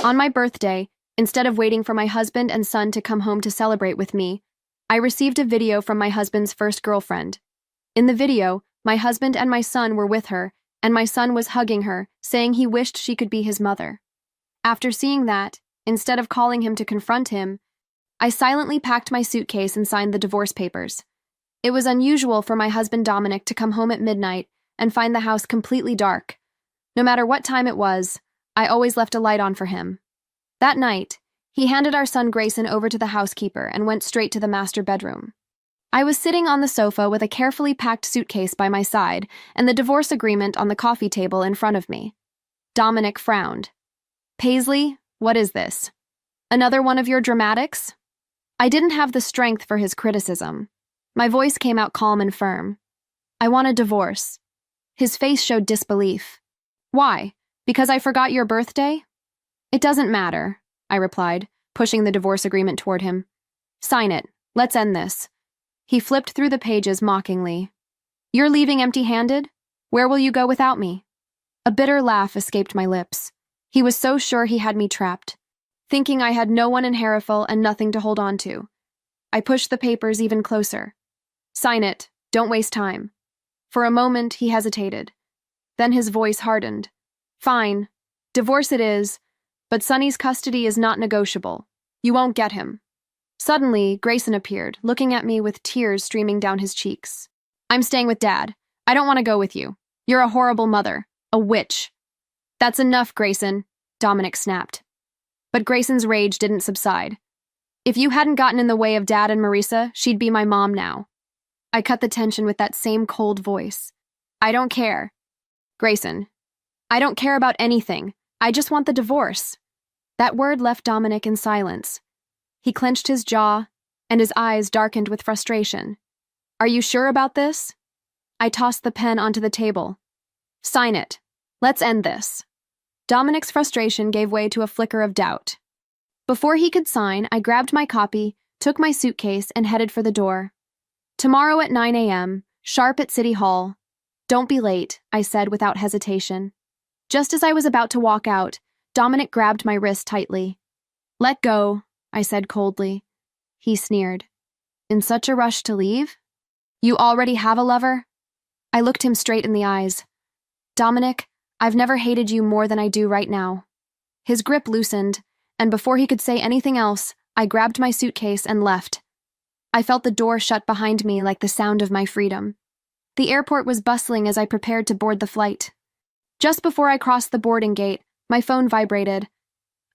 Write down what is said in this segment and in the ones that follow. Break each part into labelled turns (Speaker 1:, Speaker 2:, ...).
Speaker 1: On my birthday, instead of waiting for my husband and son to come home to celebrate with me, I received a video from my husband's first girlfriend. In the video, my husband and my son were with her, and my son was hugging her, saying he wished she could be his mother. After seeing that, instead of calling him to confront him, I silently packed my suitcase and signed the divorce papers. It was unusual for my husband Dominic to come home at midnight and find the house completely dark. No matter what time it was, I always left a light on for him. That night, he handed our son Grayson over to the housekeeper and went straight to the master bedroom. I was sitting on the sofa with a carefully packed suitcase by my side and the divorce agreement on the coffee table in front of me. Dominic frowned. "Paisley, what is this? Another one of your dramatics?" I didn't have the strength for his criticism. My voice came out calm and firm. "I want a divorce." His face showed disbelief. "Why? Because I forgot your birthday?" "It doesn't matter," I replied, pushing the divorce agreement toward him. "Sign it. Let's end this." He flipped through the pages mockingly. "You're leaving empty-handed? Where will you go without me?" A bitter laugh escaped my lips. He was so sure he had me trapped, thinking I had no one in Harrowville and nothing to hold on to. I pushed the papers even closer. "Sign it. Don't waste time." For a moment, he hesitated. Then his voice hardened. "Fine. Divorce it is, but Sonny's custody is not negotiable. You won't get him." Suddenly, Grayson appeared, looking at me with tears streaming down his cheeks. "I'm staying with Dad. I don't want to go with you. You're a horrible mother. A witch." "That's enough, Grayson," Dominic snapped. But Grayson's rage didn't subside. "If you hadn't gotten in the way of Dad and Marisa, she'd be my mom now." I cut the tension with that same cold voice. "I don't care." "Grayson, I don't care about anything. I just want the divorce." That word left Dominic in silence. He clenched his jaw, and his eyes darkened with frustration. "Are you sure about this?" I tossed the pen onto the table. "Sign it. Let's end this." Dominic's frustration gave way to a flicker of doubt. Before he could sign, I grabbed my copy, took my suitcase, and headed for the door. "Tomorrow at 9 a.m., sharp at City Hall. Don't be late," I said without hesitation. Just as I was about to walk out, Dominic grabbed my wrist tightly. "Let go," I said coldly. He sneered. "In such a rush to leave? You already have a lover?" I looked him straight in the eyes. "Dominic, I've never hated you more than I do right now." His grip loosened, and before he could say anything else, I grabbed my suitcase and left. I felt the door shut behind me like the sound of my freedom. The airport was bustling as I prepared to board the flight. Just before I crossed the boarding gate, my phone vibrated.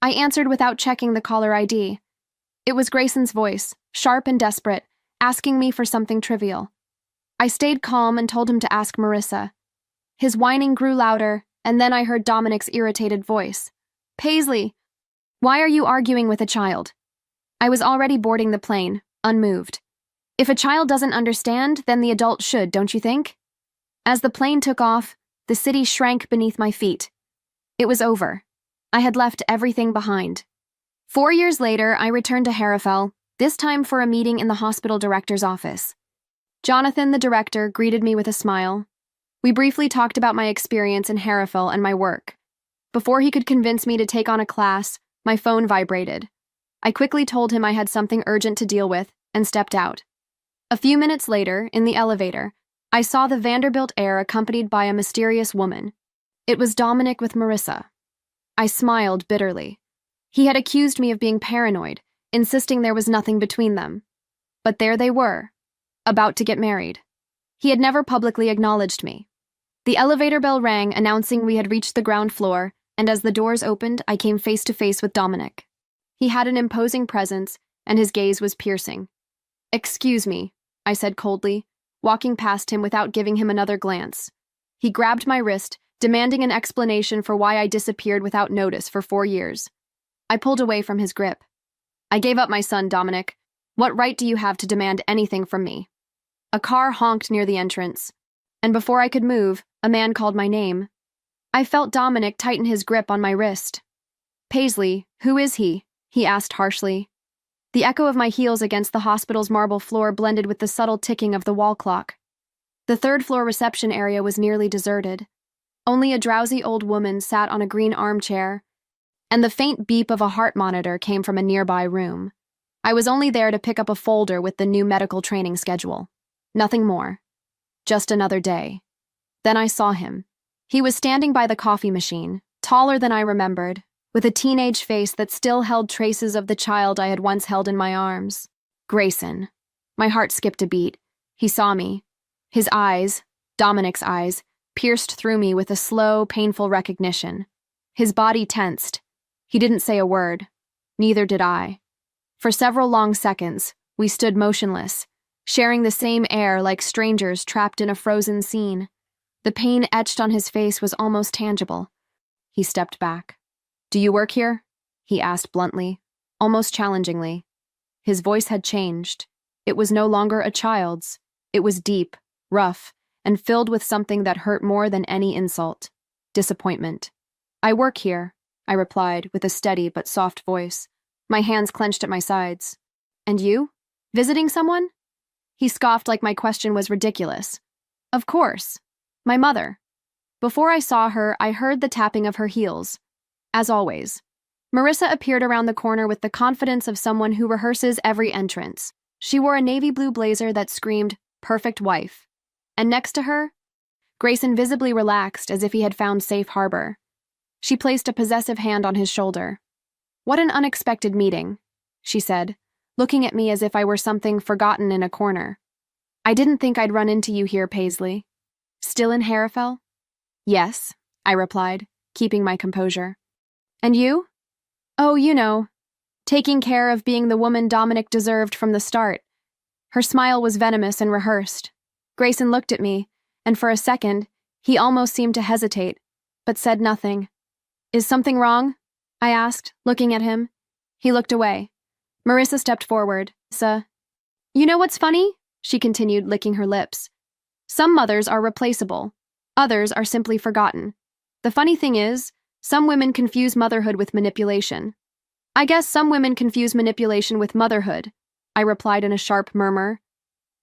Speaker 1: I answered without checking the caller ID. It was Grayson's voice, sharp and desperate, asking me for something trivial. I stayed calm and told him to ask Marisa. His whining grew louder, and then I heard Dominic's irritated voice. "Paisley, why are you arguing with a child?" I was already boarding the plane, unmoved. If a child doesn't understand, then the adult should, don't you think? As the plane took off, the city shrank beneath my feet. It was over. I had left everything behind. 4 years later, I returned to Harrowville, this time for a meeting in the hospital director's office. Jonathan, the director, greeted me with a smile. We briefly talked about my experience in Harrowville and my work. Before he could convince me to take on a class, my phone vibrated. I quickly told him I had something urgent to deal with and stepped out. A few minutes later, in the elevator, I saw the Vanderbilt heir accompanied by a mysterious woman. It was Dominic with Marisa. I smiled bitterly. He had accused me of being paranoid, insisting there was nothing between them. But there they were, about to get married. He had never publicly acknowledged me. The elevator bell rang, announcing we had reached the ground floor, and as the doors opened, I came face to face with Dominic. He had an imposing presence, and his gaze was piercing. "Excuse me," I said coldly, walking past him without giving him another glance. He grabbed my wrist, demanding an explanation for why I disappeared without notice for 4 years. I pulled away from his grip. "I gave up my son, Dominic. What right do you have to demand anything from me?" A car honked near the entrance, and before I could move, a man called my name. I felt Dominic tighten his grip on my wrist. "Paisley, who is he?" he asked harshly. The echo of my heels against the hospital's marble floor blended with the subtle ticking of the wall clock. The third-floor reception area was nearly deserted. Only a drowsy old woman sat on a green armchair, and the faint beep of a heart monitor came from a nearby room. I was only there to pick up a folder with the new medical training schedule. Nothing more. Just another day. Then I saw him. He was standing by the coffee machine, taller than I remembered, with a teenage face that still held traces of the child I had once held in my arms. Grayson. My heart skipped a beat. He saw me. His eyes, Dominic's eyes, pierced through me with a slow, painful recognition. His body tensed. He didn't say a word. Neither did I. For several long seconds, we stood motionless, sharing the same air like strangers trapped in a frozen scene. The pain etched on his face was almost tangible. He stepped back. "Do you work here?" he asked bluntly, almost challengingly. His voice had changed. It was no longer a child's. It was deep, rough, and filled with something that hurt more than any insult. Disappointment. "I work here," I replied with a steady but soft voice. My hands clenched at my sides. "And you? Visiting someone?" He scoffed like my question was ridiculous. "Of course. My mother." Before I saw her, I heard the tapping of her heels. As always. Marissa appeared around the corner with the confidence of someone who rehearses every entrance. She wore a navy blue blazer that screamed, "Perfect wife." And next to her, Grayson visibly relaxed as if he had found safe harbor. She placed a possessive hand on his shoulder. "What an unexpected meeting," she said, looking at me as if I were something forgotten in a corner. "I didn't think I'd run into you here, Paisley." "Still in Harrafell?" "Yes," I replied, keeping my composure. "And you?" "Oh, you know, taking care of being the woman Dominic deserved from the start." Her smile was venomous and rehearsed. Grayson looked at me, and for a second, he almost seemed to hesitate, but said nothing. "Is something wrong?" I asked, looking at him. He looked away. Marissa stepped forward. "You know what's funny?" she continued, licking her lips. "Some mothers are replaceable. Others are simply forgotten. The funny thing is, some women confuse motherhood with manipulation." "I guess some women confuse manipulation with motherhood," I replied in a sharp murmur.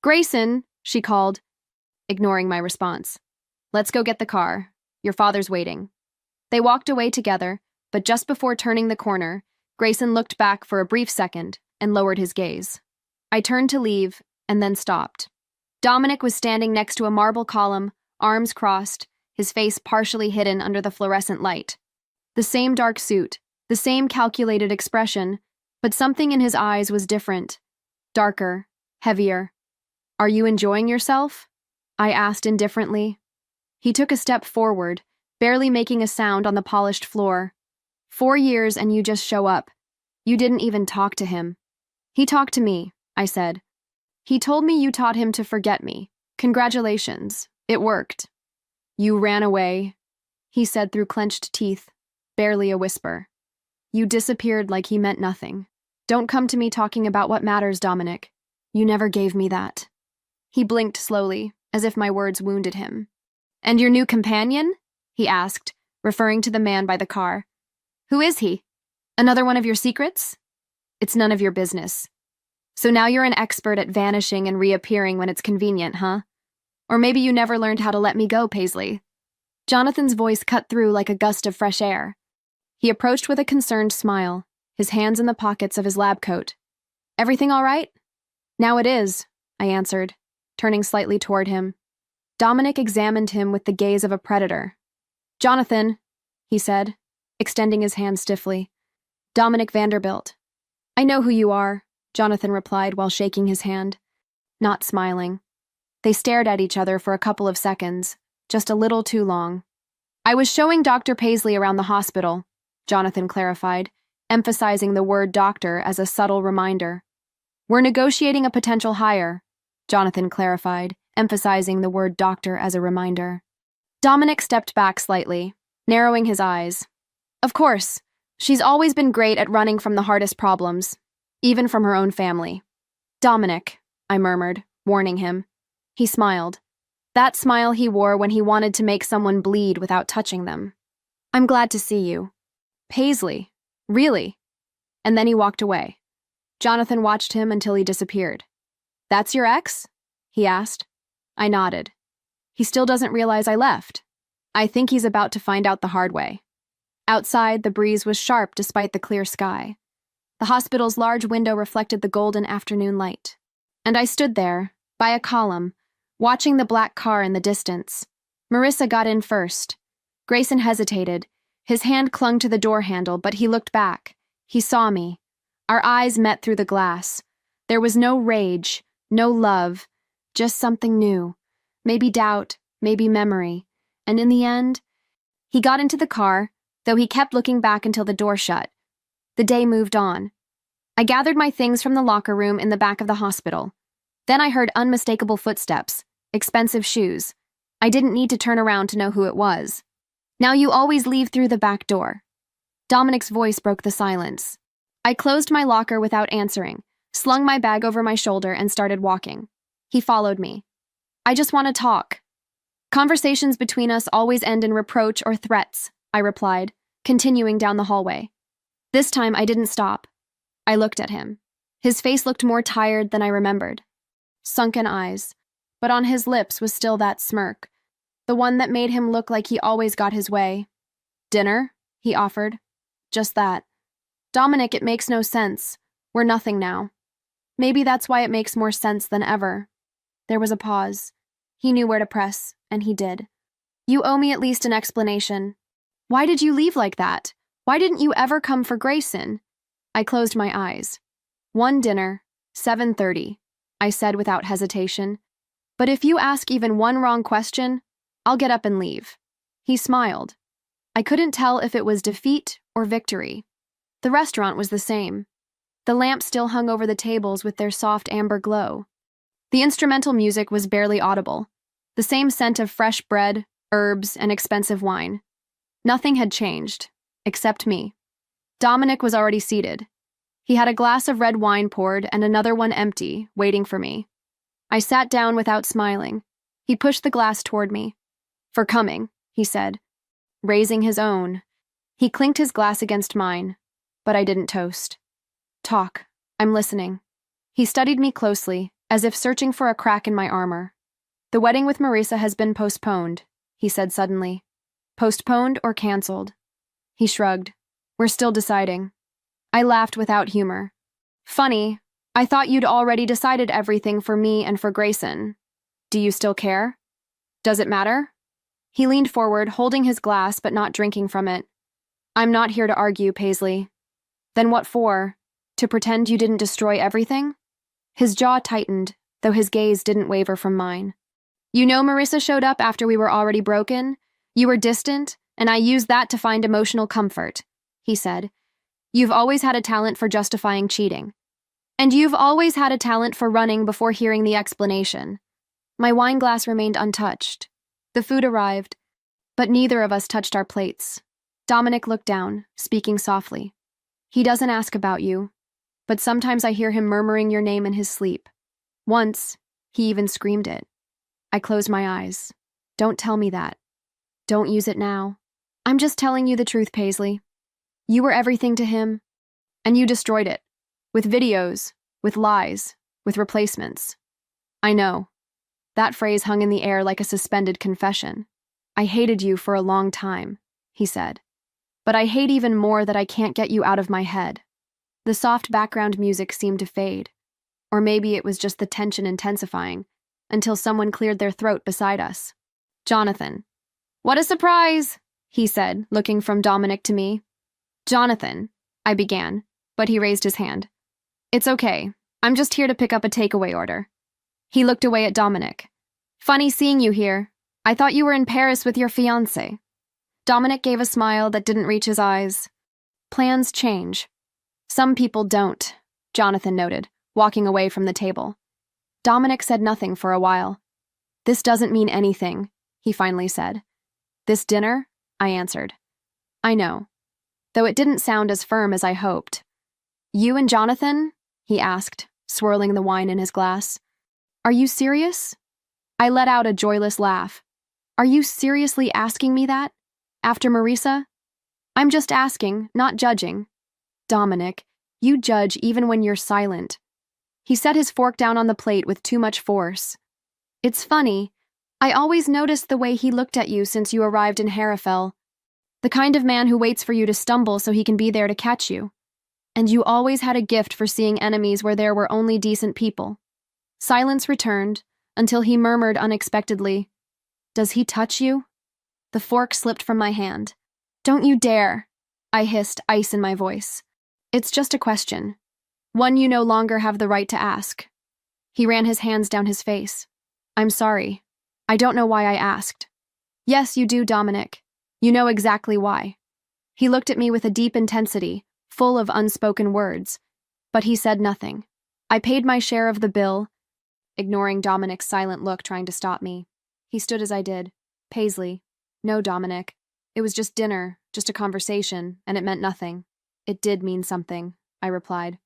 Speaker 1: "Grayson," she called, ignoring my response. "Let's go get the car. Your father's waiting." They walked away together, but just before turning the corner, Grayson looked back for a brief second and lowered his gaze. I turned to leave and then stopped. Dominic was standing next to a marble column, arms crossed, his face partially hidden under the fluorescent light. The same dark suit, the same calculated expression, but something in his eyes was different. Darker, heavier. "Are you enjoying yourself?" I asked indifferently. He took a step forward, barely making a sound on the polished floor. 4 years and you just show up. You didn't even talk to him." "He talked to me," I said. "He told me you taught him to forget me. Congratulations. It worked." "You ran away," he said through clenched teeth, barely a whisper. "You disappeared like he meant nothing. Don't come to me talking about what matters, Dominic. You never gave me that." He blinked slowly, as if my words wounded him. "And your new companion?" he asked, referring to the man by the car. "Who is he? Another one of your secrets?" "It's none of your business." "So now you're an expert at vanishing and reappearing when it's convenient, huh? Or maybe you never learned how to let me go, Paisley." Jonathan's voice cut through like a gust of fresh air. He approached with a concerned smile, his hands in the pockets of his lab coat. "Everything all right?" "Now it is," I answered, turning slightly toward him. Dominic examined him with the gaze of a predator. "Jonathan," he said, extending his hand stiffly. "Dominic Vanderbilt." "I know who you are," Jonathan replied while shaking his hand, not smiling. They stared at each other for a couple of seconds, just a little too long. "I was showing Dr. Paisley around the hospital," Jonathan clarified, emphasizing the word doctor as a subtle reminder. "We're negotiating a potential hire," Jonathan clarified, emphasizing the word doctor as a reminder. Dominic stepped back slightly, narrowing his eyes. "Of course, she's always been great at running from the hardest problems, even from her own family." "Dominic," I murmured, warning him. He smiled. That smile he wore when he wanted to make someone bleed without touching them. "I'm glad to see you." "Paisley? Really?" And then he walked away. Jonathan watched him until he disappeared. "That's your ex?" he asked. I nodded. "He still doesn't realize I left. I think he's about to find out the hard way." Outside, the breeze was sharp despite the clear sky. The hospital's large window reflected the golden afternoon light. And I stood there, by a column, watching the black car in the distance. Marissa got in first. Grayson hesitated. His hand clung to the door handle, but he looked back. He saw me. Our eyes met through the glass. There was no rage, no love, just something new. Maybe doubt, maybe memory. And in the end, he got into the car, though he kept looking back until the door shut. The day moved on. I gathered my things from the locker room in the back of the hospital. Then I heard unmistakable footsteps, expensive shoes. I didn't need to turn around to know who it was. Now you always leave through the back door. Dominic's voice broke the silence. I closed my locker without answering, slung my bag over my shoulder, and started walking. He followed me. I just want to talk. Conversations between us always end in reproach or threats, I replied, continuing down the hallway. This time I didn't stop. I looked at him. His face looked more tired than I remembered. Sunken eyes, but on his lips was still that smirk, the one that made him look like he always got his way. Dinner? He offered. Just that. Dominic, it makes no sense. We're nothing now. Maybe that's why it makes more sense than ever. There was a pause. He knew where to press, and he did. You owe me at least an explanation. Why did you leave like that? Why didn't you ever come for Grayson? I closed my eyes. One dinner, 7:30, I said without hesitation. But if you ask even one wrong question, I'll get up and leave. He smiled. I couldn't tell if it was defeat or victory. The restaurant was the same. The lamps still hung over the tables with their soft amber glow. The instrumental music was barely audible. The same scent of fresh bread, herbs, and expensive wine. Nothing had changed, except me. Dominic was already seated. He had a glass of red wine poured and another one empty, waiting for me. I sat down without smiling. He pushed the glass toward me. For coming, he said, raising his own. He clinked his glass against mine, but I didn't toast. Talk. I'm listening. He studied me closely, as if searching for a crack in my armor. The wedding with Marissa has been postponed, he said suddenly. Postponed or canceled? He shrugged. We're still deciding. I laughed without humor. Funny, I thought you'd already decided everything for me and for Grayson. Do you still care? Does it matter? He leaned forward, holding his glass but not drinking from it. I'm not here to argue, Paisley. Then what for? To pretend you didn't destroy everything? His jaw tightened, though his gaze didn't waver from mine. You know Marissa showed up after we were already broken? You were distant, and I used that to find emotional comfort, he said. You've always had a talent for justifying cheating. And you've always had a talent for running before hearing the explanation. My wine glass remained untouched. The food arrived, but neither of us touched our plates. Dominic looked down, speaking softly. He doesn't ask about you, but sometimes I hear him murmuring your name in his sleep. Once, he even screamed it. I closed my eyes. Don't tell me that. Don't use it now. I'm just telling you the truth, Paisley. You were everything to him, and you destroyed it. With videos, with lies, with replacements. I know. That phrase hung in the air like a suspended confession. I hated you for a long time, he said. But I hate even more that I can't get you out of my head. The soft background music seemed to fade. Or maybe it was just the tension intensifying, until someone cleared their throat beside us. Jonathan. What a surprise, he said, looking from Dominic to me. Jonathan, I began, but he raised his hand. It's okay. I'm just here to pick up a takeaway order. He looked away at Dominic. Funny seeing you here. I thought you were in Paris with your fiancé. Dominic gave a smile that didn't reach his eyes. Plans change. Some people don't, Jonathan noted, walking away from the table. Dominic said nothing for a while. This doesn't mean anything, he finally said. This dinner? I answered. I know. Though it didn't sound as firm as I hoped. You and Jonathan? He asked, swirling the wine in his glass. Are you serious? I let out a joyless laugh. Are you seriously asking me that? After Marissa? I'm just asking, not judging. Dominic, you judge even when you're silent. He set his fork down on the plate with too much force. It's funny. I always noticed the way he looked at you since you arrived in Harrafell. The kind of man who waits for you to stumble so he can be there to catch you. And you always had a gift for seeing enemies where there were only decent people. Silence returned, until he murmured unexpectedly, "Does he touch you?" The fork slipped from my hand. "Don't you dare," I hissed, ice in my voice. "It's just a question. One you no longer have the right to ask." He ran his hands down his face. "I'm sorry. I don't know why I asked." "Yes, you do, Dominic. You know exactly why." He looked at me with a deep intensity, full of unspoken words, but he said nothing. I paid my share of the bill, ignoring Dominic's silent look trying to stop me. He stood as I did. "Paisley." "No, Dominic. It was just dinner, just a conversation, and it meant nothing." "It did mean something," I replied.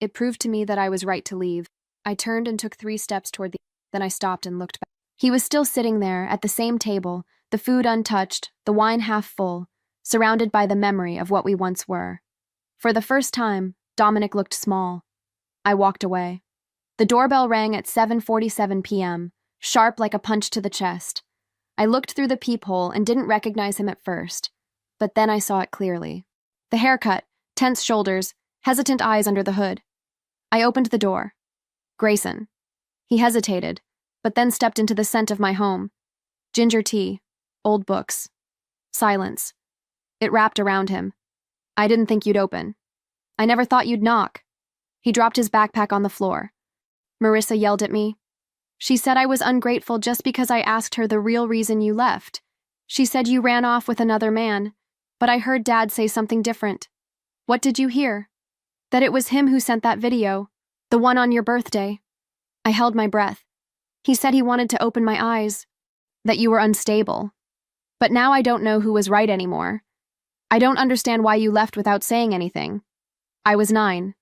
Speaker 1: "It proved to me that I was right to leave." I turned and took 3 steps toward then I stopped and looked back. He was still sitting there, at the same table, the food untouched, the wine half full, surrounded by the memory of what we once were. For the first time, Dominic looked small. I walked away. The doorbell rang at 7:47 p.m., sharp like a punch to the chest. I looked through the peephole and didn't recognize him at first, but then I saw it clearly. The haircut, tense shoulders, hesitant eyes under the hood. I opened the door. "Grayson." He hesitated, but then stepped into the scent of my home. Ginger tea, old books, silence. It wrapped around him. "I didn't think you'd open. I never thought you'd knock." He dropped his backpack on the floor. "Marissa yelled at me. She said I was ungrateful just because I asked her the real reason you left. She said you ran off with another man, but I heard Dad say something different." "What did you hear?" "That it was him who sent that video, the one on your birthday." I held my breath. "He said he wanted to open my eyes, that you were unstable. But now I don't know who was right anymore. I don't understand why you left without saying anything." "I was 9.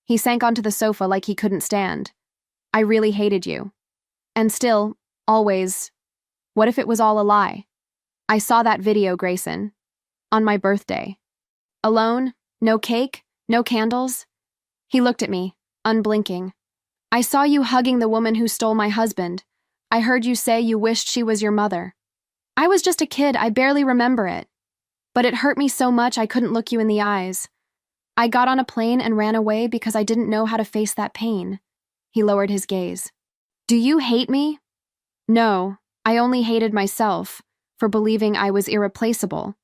Speaker 1: He sank onto the sofa like he couldn't stand. "I really hated you. And still, always. What if it was all a lie? I saw that video, Grayson. On my birthday. Alone, no cake, no candles." He looked at me, unblinking. "I saw you hugging the woman who stole my husband. I heard you say you wished she was your mother. I was just a kid, I barely remember it. But it hurt me so much I couldn't look you in the eyes. I got on a plane and ran away because I didn't know how to face that pain." He lowered his gaze. "Do you hate me?" "No, I only hated myself for believing I was irreplaceable."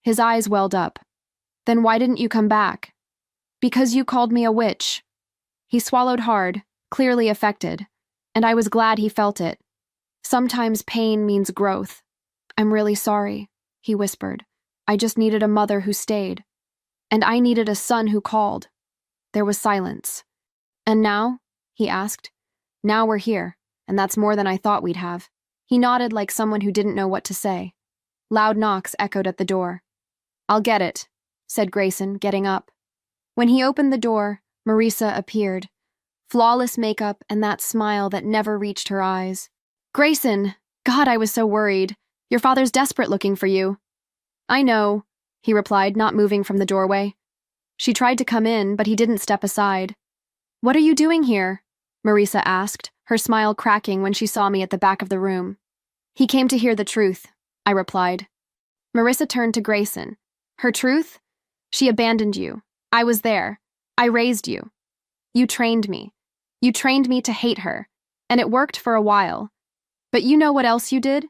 Speaker 1: His eyes welled up. "Then why didn't you come back?" "Because you called me a witch." He swallowed hard, clearly affected, and I was glad he felt it. "Sometimes pain means growth." "I'm really sorry," he whispered. "I just needed a mother who stayed. And I needed a son who called." There was silence. "And now?" he asked. "Now we're here, and that's more than I thought we'd have." He nodded like someone who didn't know what to say. Loud knocks echoed at the door. "I'll get it," said Grayson, getting up. When he opened the door, Marissa appeared. Flawless makeup and that smile that never reached her eyes. "Grayson! God, I was so worried. Your father's desperate looking for you." "I know," he replied, not moving from the doorway. She tried to come in, but he didn't step aside. "What are you doing here?" Marissa asked, her smile cracking when she saw me at the back of the room. "He came to hear the truth," I replied. Marissa turned to Grayson. "Her truth? She abandoned you. I was there. I raised you. You trained me. You trained me to hate her, and it worked for a while. But you know what else you did?"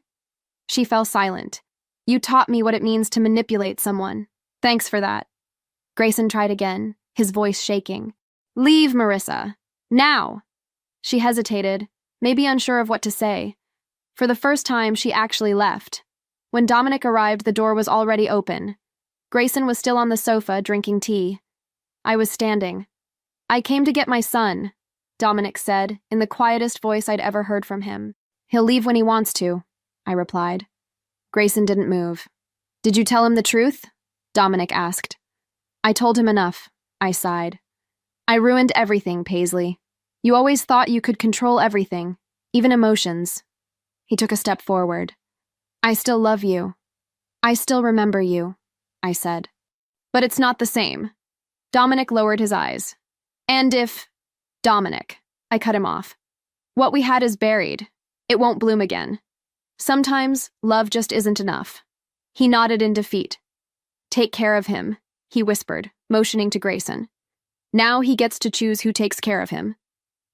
Speaker 1: She fell silent. "You taught me what it means to manipulate someone. Thanks for that." Grayson tried again, his voice shaking. "Leave, Marissa. Now!" She hesitated, maybe unsure of what to say. For the first time, she actually left. When Dominic arrived, the door was already open. Grayson was still on the sofa, drinking tea. I was standing. "I came to get my son," Dominic said, in the quietest voice I'd ever heard from him. "He'll leave when he wants to," I replied. Grayson didn't move. "Did you tell him the truth?" Dominic asked. "I told him enough," I sighed. "I ruined everything, Paisley. You always thought you could control everything, even emotions." He took a step forward. "I still love you. I still remember you," I said. "But it's not the same." Dominic lowered his eyes. "And if—" "Dominic," I cut him off. "What we had is buried. It won't bloom again. Sometimes, love just isn't enough." He nodded in defeat. Take care of him, he whispered, motioning to Grayson. Now he gets to choose who takes care of him.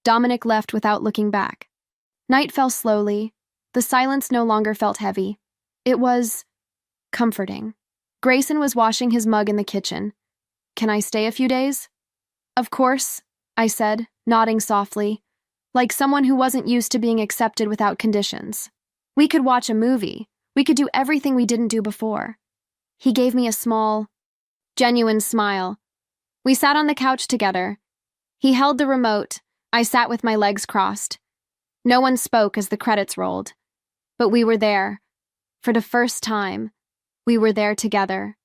Speaker 1: Dominic left without looking back. Night fell slowly. The silence no longer felt heavy. It was comforting. Grayson was washing his mug in the kitchen. Can I stay a few days? Of course, I said, nodding softly, like someone who wasn't used to being accepted without conditions. We could watch a movie. We could do everything we didn't do before. He gave me a small, genuine smile. We sat on the couch together. He held the remote. I sat with my legs crossed. No one spoke as the credits rolled. But we were there. For the first time, we were there together.